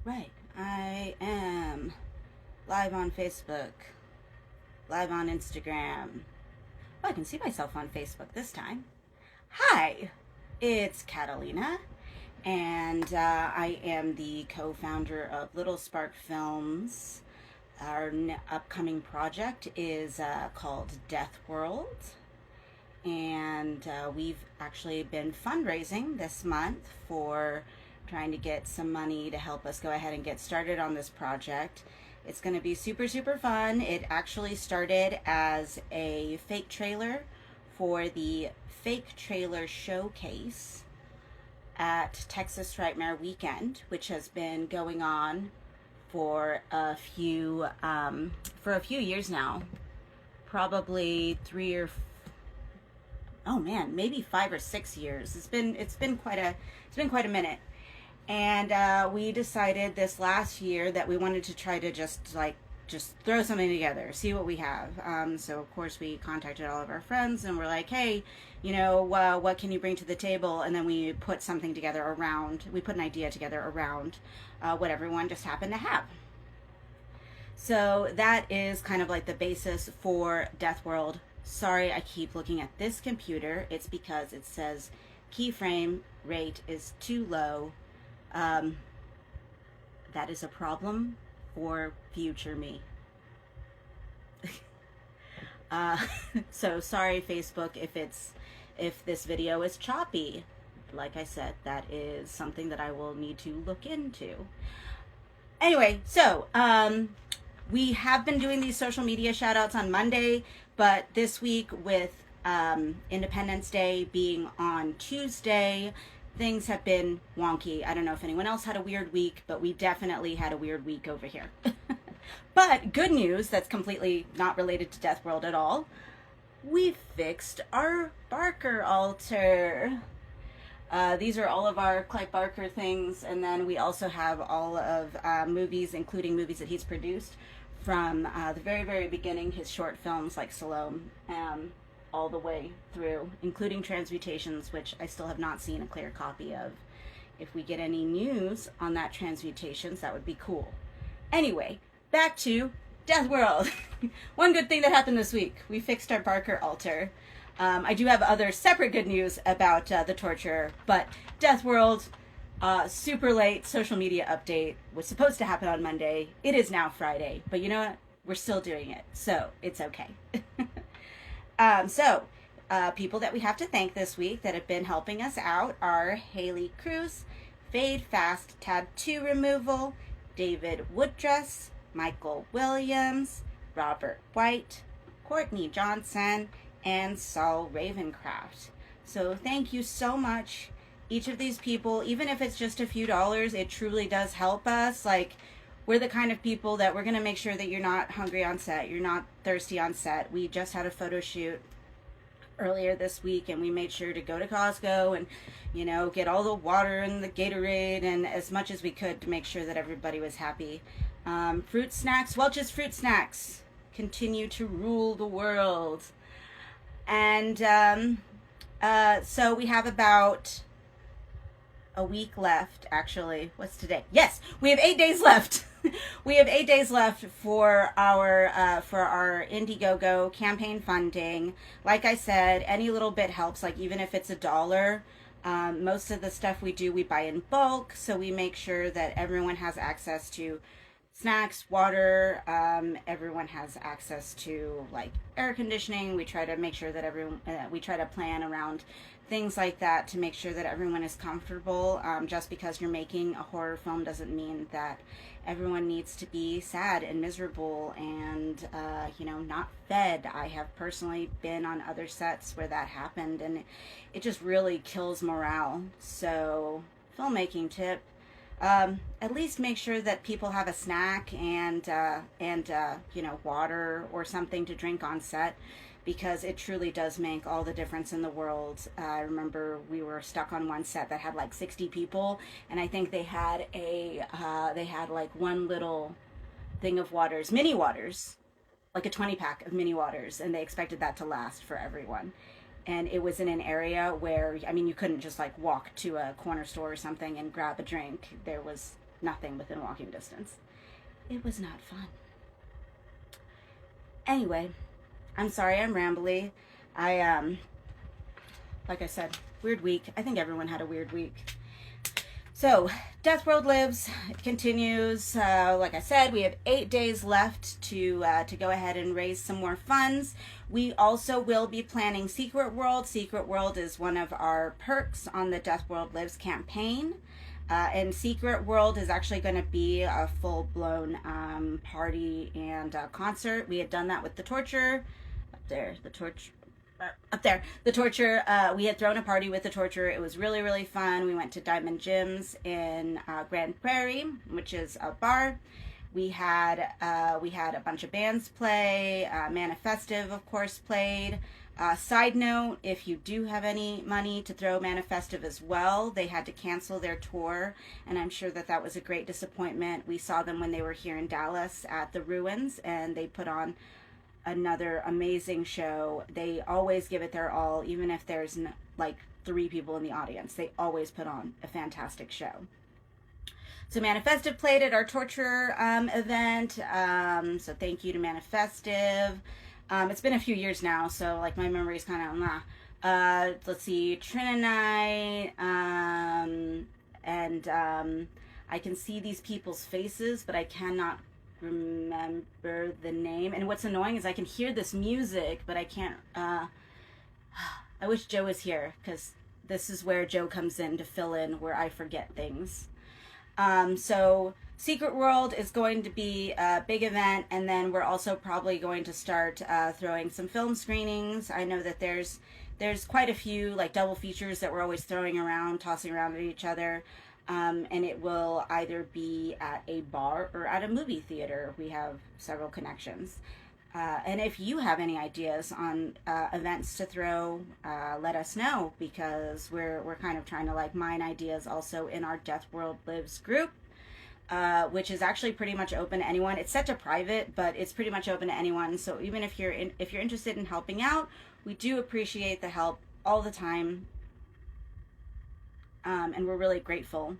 Right. I am live on Facebook, live on Instagram. Oh, I can see myself on Facebook this time. Hi, it's Catalina, and I am the co founder of Little Spark Films. Our upcoming project is called Death World, and we've actually been fundraising this month for trying to get some money to help us go ahead and get started on this project. It's going to be super, super fun. It actually started as a fake trailer for the Fake Trailer Showcase at Texas Frightmare Weekend, which has been going on for a few years now, probably maybe 5 or 6 years. It's been quite a minute. And we decided this last year that we wanted to try to just throw something together, see what we have. So of course we contacted all of our friends and we're like, hey, what can you bring to the table? And then we put something together around. We put an idea together around what everyone just happened to have. So that is kind of like the basis for Death World. Sorry, I keep looking at this computer. It's because it says keyframe rate is too low. That is a problem for future me. So sorry, Facebook, if this video is choppy. Like I said, that is something that I will need to look into. Anyway, so we have been doing these social media shout outs on Monday, but this week with Independence Day being on Tuesday, things have been wonky. I don't know if anyone else had a weird week, but we definitely had a weird week over here. But good news, that's completely not related to Death World at all. We fixed our Barker altar. These are all of our Clive Barker things, and then we also have all of movies, including movies that he's produced from the very, very beginning, his short films like Salome, all the way through, including Transmutations, which I still have not seen a clear copy of. If we get any news on that Transmutations, that would be cool. Anyway, back to Death World. One good thing that happened this week, we fixed our Barker altar. I do have other separate good news about the torture, but Death World, super late social media update, was supposed to happen on Monday. It is now Friday, but you know what? We're still doing it, so it's okay. People that we have to thank this week that have been helping us out are Haley Cruz, Fade Fast Tattoo Removal, David Woodruss, Michael Williams, Robert White, Courtney Johnson, and Saul Ravencraft. So thank you so much. Each of these people, even if it's just a few dollars, it truly does help us. Like, we're the kind of people that we're going to make sure that you're not hungry on set, you're not thirsty on set. We just had a photo shoot earlier this week, and we made sure to go to Costco and, get all the water and the Gatorade and as much as we could to make sure that everybody was happy. Fruit snacks, Welch's Fruit Snacks, continue to rule the world. And so we have about a week left, actually. What's today? Yes, we have 8 days left. We have 8 days left for our Indiegogo campaign funding. Like I said, any little bit helps, like even if it's $1. Most of the stuff we do, we buy in bulk, so we make sure that everyone has access to snacks, water, everyone has access to like air conditioning. We try to make sure that we try to plan around things like that to make sure that everyone is comfortable. Just because you're making a horror film doesn't mean that everyone needs to be sad and miserable and not fed. I have personally been on other sets where that happened, and it just really kills morale. So filmmaking tip, at least make sure that people have a snack and water or something to drink on set, because it truly does make all the difference in the world. I remember we were stuck on one set that had like 60 people, and I think they had like one little thing of waters, mini waters, like a 20 pack of mini waters, and they expected that to last for everyone. And it was in an area where, I mean, you couldn't just like walk to a corner store or something and grab a drink. There was nothing within walking distance. It was not fun. Anyway, I'm sorry I'm rambly. Like I said, weird week. I think everyone had a weird week. So, Death World Lives. It continues. Like I said, we have 8 days left to go ahead and raise some more funds. We also will be planning Secret World. Secret World is one of our perks on the Death World Lives campaign. And Secret World is actually going to be a full-blown party and concert. We had done that with the Torture. The Torture. We had thrown a party with the Torture. It was really, really fun. We went to Diamond Gyms in Grand Prairie, which is a bar. We had a bunch of bands play. Manifestive, of course, played. Side note, if you do have any money to throw Manifestive as well, they had to cancel their tour, and I'm sure that was a great disappointment. We saw them when they were here in Dallas at the Ruins, and they put on another amazing show. They always give it their all, even if there's like 3 people in the audience. They always put on a fantastic show. So Manifestive played at our Torture event. So thank you to Manifestive. It's been a few years now, so like my memory's kind of let's see, Trinanite, and I can see these people's faces, but I cannot remember the name. And what's annoying is I can hear this music, but I can't. I wish Joe was here, because this is where Joe comes in to fill in where I forget things. So Secret World is going to be a big event, and then we're also probably going to start throwing some film screenings. I know that there's quite a few like double features that we're always throwing around, tossing around at each other. And it will either be at a bar or at a movie theater. We have several connections. And if you have any ideas on events to throw, let us know, because we're kind of trying to like mine ideas also in our Death World Lives group, which is actually pretty much open to anyone. It's set to private, but it's pretty much open to anyone. So even if you're interested in helping out, we do appreciate the help all the time. And we're really grateful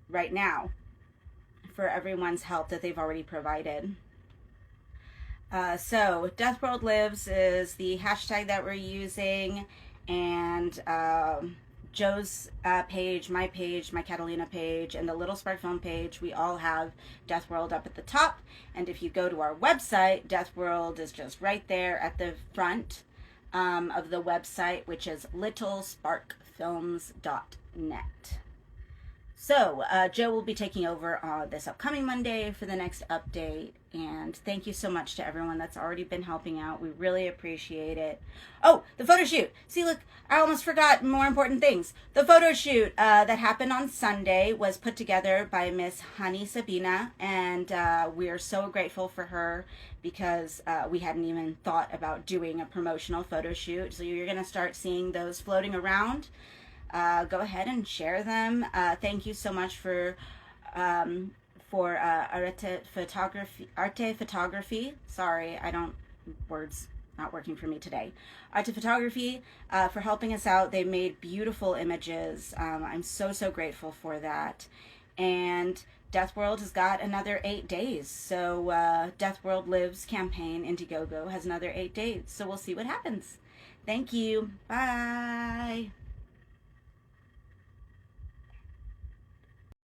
right now for everyone's help that they've already provided. So Death World Lives is the hashtag that we're using, and Joe's page, my Catalina page, and the Little Spark Film page, we all have Death World up at the top. And if you go to our website, Death World is just right there at the front of the website, which is littlesparkfilms.net. So Joe will be taking over this upcoming Monday for the next update, and thank you so much to everyone that's already been helping out. We really appreciate it. Oh, the photo shoot. See, look, I almost forgot more important things. The photo shoot that happened on Sunday was put together by Miss Honey Sabina, and we are so grateful for her, because we hadn't even thought about doing a promotional photo shoot. So you're going to start seeing those floating around. Go ahead and share them. Thank you so much for Arte Photography. Sorry, words not working for me today. Arte Photography for helping us out. They made beautiful images. I'm so grateful for that. And Death World has got another 8 days. So Death World Lives campaign, Indiegogo, has another 8 days. So we'll see what happens. Thank you. Bye.